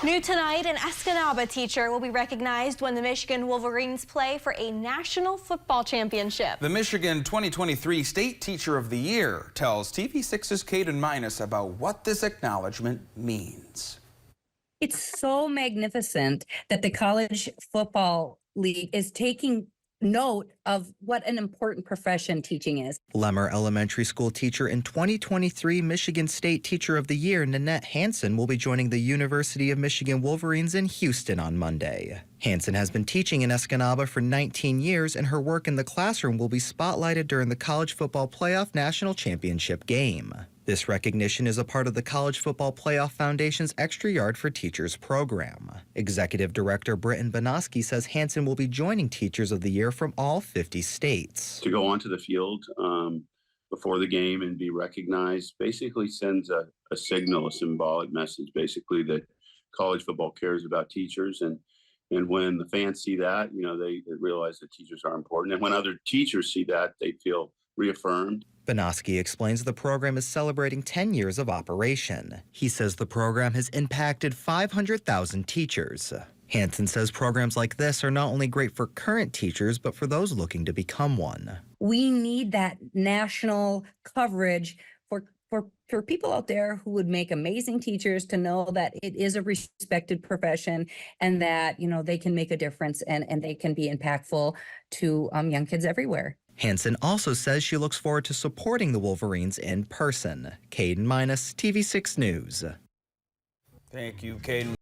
New tonight, an Escanaba teacher will be recognized when the Michigan Wolverines play for a national football championship. The Michigan 2023 State Teacher of the Year tells TV6's Caden Minus about what this acknowledgement means. It's so magnificent that the College Football League is taking note of what an important profession teaching is. Lemmer Elementary School teacher and 2023 Michigan State Teacher of the Year Nanette Hanson will be joining the University of Michigan Wolverines in Houston on Monday. Hanson has been teaching in Escanaba for 19 years, and her work in the classroom will be spotlighted during the College Football Playoff National Championship game. This recognition is a part of the College Football Playoff Foundation's Extra Yard for Teachers program. Executive Director Britton Banoski says Hanson will be joining Teachers of the Year from all 50 states. To go onto the field before the game and be recognized basically sends a signal, a symbolic message, basically that college football cares about teachers. And when the fans see that, they realize that teachers are important. And when other teachers see that, they feel reaffirmed. Banoski explains the program is celebrating 10 years of operation. He says the program has impacted 500,000 teachers. Hanson says programs like this are not only great for current teachers, but for those looking to become one. We need that national coverage for people out there who would make amazing teachers, to know that it is a respected profession and that, they can make a difference and they can be impactful to young kids everywhere. Hanson also says she looks forward to supporting the Wolverines in person. Caden Minus, TV6 News. Thank you, Caden.